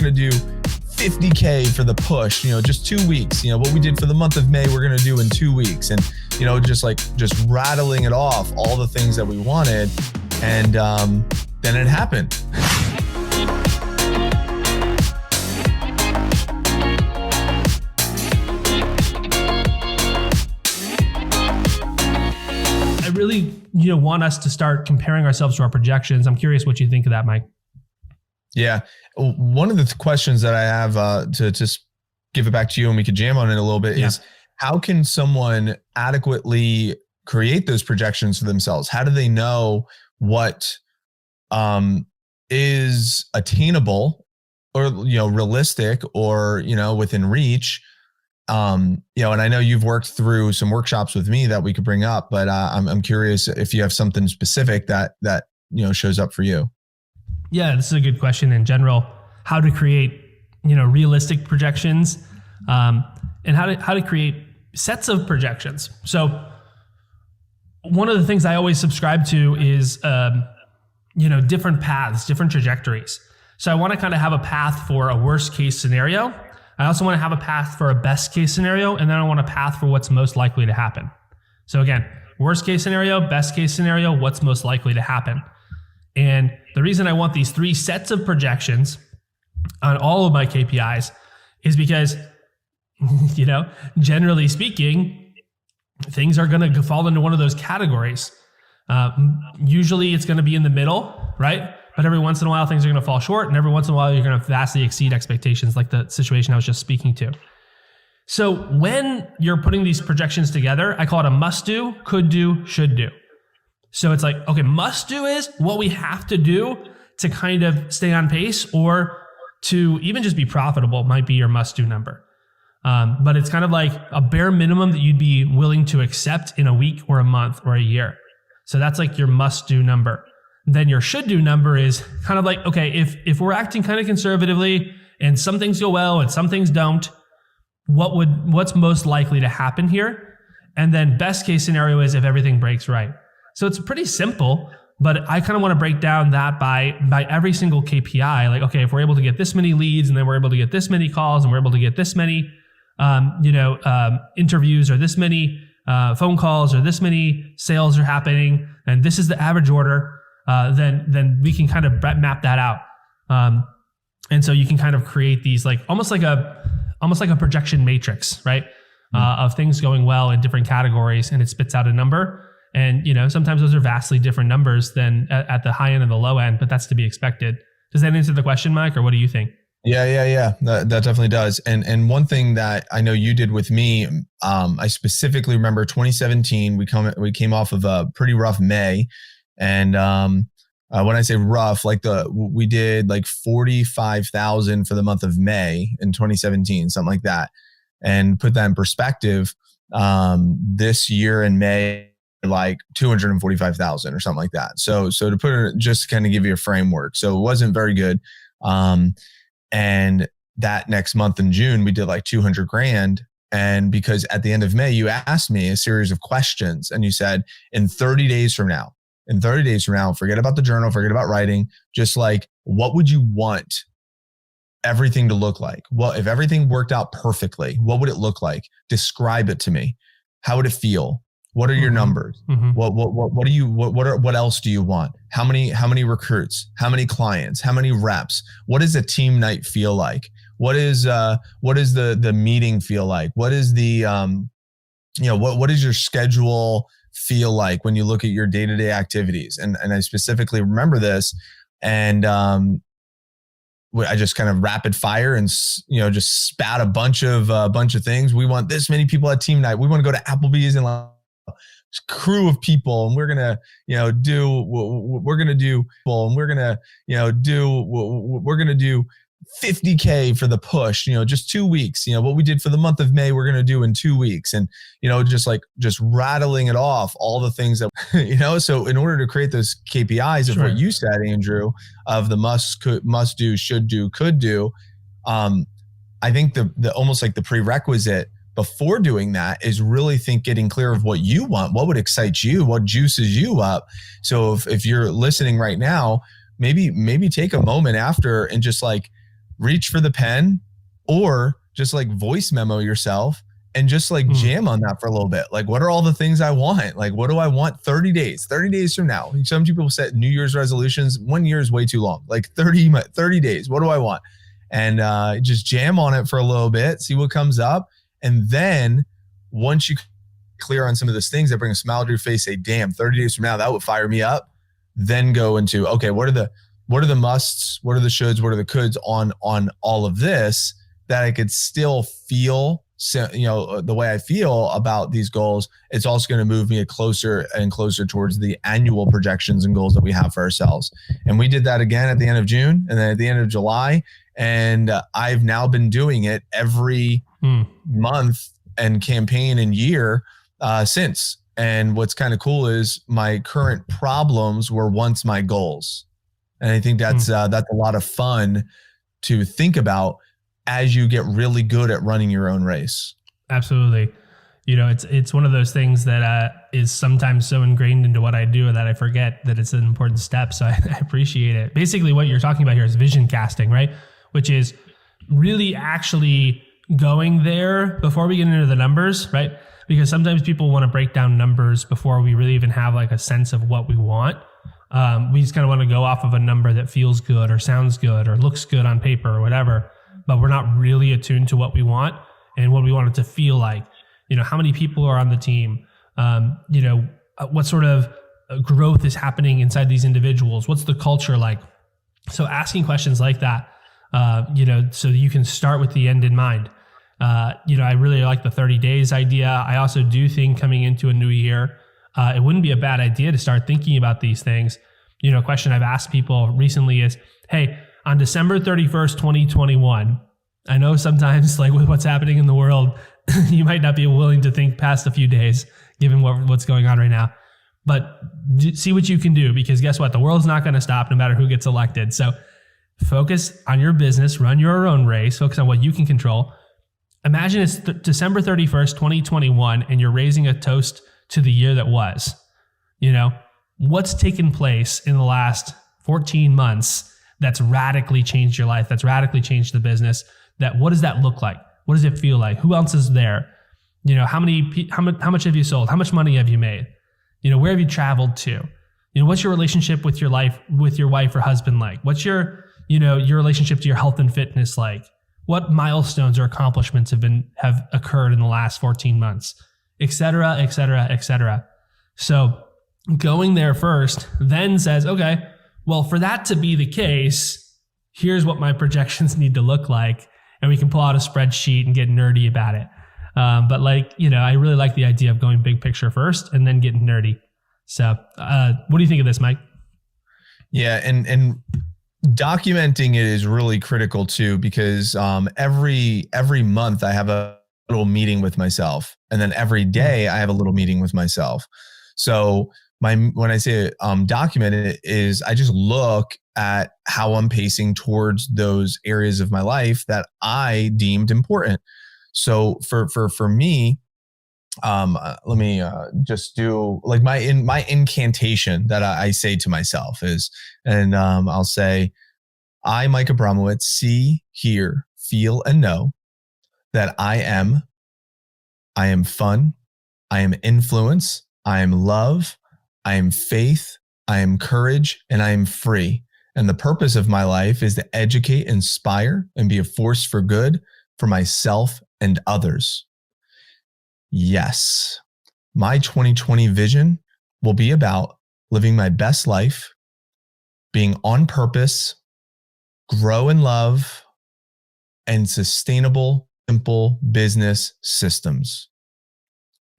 to do 50K for the push, just 2 weeks. What we did for the month of May, we're going to do in 2 weeks. And, just rattling it off, all the things that we wanted. And then it happened. I really, want us to start comparing ourselves to our projections. I'm curious what you think of that, Mike. Yeah. One of the questions that I have to just give it back to you and we could jam on it a little bit is how can someone adequately create those projections for themselves? How do they know what is attainable or, realistic or, within reach? And I know you've worked through some workshops with me that we could bring up, but I'm curious if you have something specific that shows up for you. Yeah, this is a good question in general. How to create, realistic projections, and how to create sets of projections. So one of the things I always subscribe to is, different paths, different trajectories. So I want to kind of have a path for a worst case scenario. I also want to have a path for a best case scenario, and then I want a path for what's most likely to happen. So again, worst case scenario, best case scenario, what's most likely to happen. And the reason I want these three sets of projections on all of my KPIs is because, generally speaking, things are going to fall into one of those categories. Usually it's going to be in the middle, right? But every once in a while, things are going to fall short. And every once in a while, you're going to vastly exceed expectations, like the situation I was just speaking to. So when you're putting these projections together, I call it a must do, could do, should do. So it's like, okay, must do is what we have to do to kind of stay on pace or to even just be profitable might be your must do number. But it's kind of like a bare minimum that you'd be willing to accept in a week or a month or a year. So that's like your must do number. Then your should do number is kind of like, okay, if we're acting kind of conservatively and some things go well and some things don't, what's most likely to happen here? And then best case scenario is if everything breaks right. So it's pretty simple, but I kind of want to break down that by every single KPI. Like, okay, if we're able to get this many leads and then we're able to get this many calls and we're able to get this many, interviews or this many phone calls or this many sales are happening and this is the average order, then we can kind of map that out. And so you can kind of create these almost like a projection matrix, right? Of things going well in different categories, and it spits out a number. And, sometimes those are vastly different numbers than at the high end and the low end, but that's to be expected. Does that answer the question, Mike, or what do you think? Yeah. That definitely does. And one thing that I know you did with me, I specifically remember 2017, we came off of a pretty rough May. And when I say rough, we did 45,000 for the month of May in 2017, something like that. And put that in perspective, this year in May, 245,000 or something like that. So to put it, just to kind of give you a framework. So it wasn't very good. And that next month in June, we did 200 grand. And because at the end of May, you asked me a series of questions and you said, in 30 days from now, forget about the journal, forget about writing, just what would you want everything to look like? Well, if everything worked out perfectly, what would it look like? Describe it to me. How would it feel? What are your numbers? Mm-hmm. What else do you want? How many recruits? How many clients? How many reps? What does a team night feel like? What is the meeting feel like? What is the what does your schedule feel like when you look at your day-to-day activities? And I specifically remember this, and I just kind of rapid fire and just spat a bunch of things. We want this many people at team night. We want to go to Applebee's and crew of people, and we're gonna do 50K for the push, just 2 weeks. What we did for the month of May, we're gonna do in 2 weeks, and just rattling it off, all the things that So in order to create those KPIs of what you said, Andrew, of the must do, should do, could do, I think the almost like the prerequisite before doing that is really getting clear of what you want, what would excite you, what juices you up. So if you're listening right now, maybe take a moment after and just reach for the pen, or just like voice memo yourself and just like jam on that for a little bit. Like, what are all the things I want? Like, what do I want 30 days from now? Some people set New Year's resolutions. 1 year is way too long. Like 30 days. What do I want? And just jam on it for a little bit, see what comes up. And then once you clear on some of those things that bring a smile to your face, say, damn, 30 days from now, that would fire me up. Then go into, okay, what are the musts? What are the shoulds? What are the coulds on all of this that I could still feel, the way I feel about these goals? It's also going to move me closer and closer towards the annual projections and goals that we have for ourselves. And we did that again at the end of June and then at the end of July. And I've now been doing it every month and campaign and year since. And what's kind of cool is my current problems were once my goals. And I think that's a lot of fun to think about as you get really good at running your own race. Absolutely. It's one of those things that is sometimes so ingrained into what I do that I forget that it's an important step. So I appreciate it. Basically, what you're talking about here is vision casting, right? Which is really actually going there before we get into the numbers, right? Because sometimes people want to break down numbers before we really even have like a sense of what we want. We just kind of want to go off of a number that feels good or sounds good or looks good on paper or whatever, but we're not really attuned to what we want and what we want it to feel like. How many people are on the team? What sort of growth is happening inside these individuals? What's the culture like? So asking questions like that, so that you can start with the end in mind. I really like the 30 days idea. I also do think coming into a new year, it wouldn't be a bad idea to start thinking about these things. A question I've asked people recently is, hey, on December 31st, 2021, I know sometimes like with what's happening in the world, you might not be willing to think past a few days, given what's going on right now, but see what you can do, because guess what? The world's not going to stop no matter who gets elected. So focus on your business, run your own race, focus on what you can control. Imagine it's December 31st, 2021, and you're raising a toast to the year that was. What's taken place in the last 14 months that's radically changed your life, that's radically changed the business? What does that look like? What does it feel like? Who else is there? How much have you sold? How much money have you made? Where have you traveled to? What's your relationship with your wife or husband like? What's your relationship to your health and fitness like? What milestones or accomplishments have occurred in the last 14 months, et cetera, et cetera, et cetera. So going there first then says, okay, well, for that to be the case, here's what my projections need to look like. And we can pull out a spreadsheet and get nerdy about it. But I really like the idea of going big picture first and then getting nerdy. So what do you think of this, Mike? Yeah. And documenting it is really critical too, because every month I have a little meeting with myself, and then every day I have a little meeting with myself. So when I say document it, is I just look at how I'm pacing towards those areas of my life that I deemed important. So for me, let me just do like my incantation that I say to myself is, and I'll say, I, Mike Abramowitz, see, hear, feel, and know that I am fun, I am influence, I am love, I am faith, I am courage, and I am free. And the purpose of my life is to educate, inspire, and be a force for good for myself and others. Yes, my 2020 vision will be about living my best life, being on purpose, grow in love, and sustainable, simple business systems.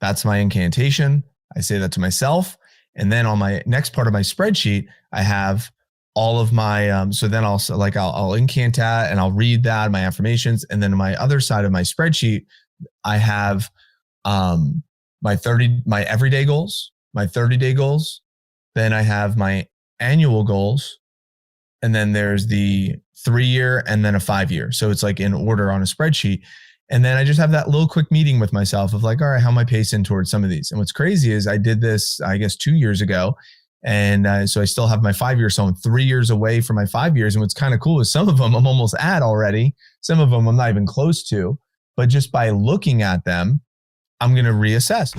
That's my incantation. I say that to myself. And then on my next part of my spreadsheet, I have all of my, so then I'll incant that and I'll read that, my affirmations. And then on my other side of my spreadsheet, I have my everyday goals, my 30-day goals. Then I have my annual goals. And then there's the 3-year and then a 5-year. So it's like in order on a spreadsheet. And then I just have that little quick meeting with myself of like, all right, how am I pacing towards some of these? And what's crazy is I did this, I guess, 2 years ago. And so I still have my 5 years. So I'm 3 years away from my 5 years. And what's kind of cool is some of them I'm almost at already. Some of them I'm not even close to. But just by looking at them, I'm going to reassess.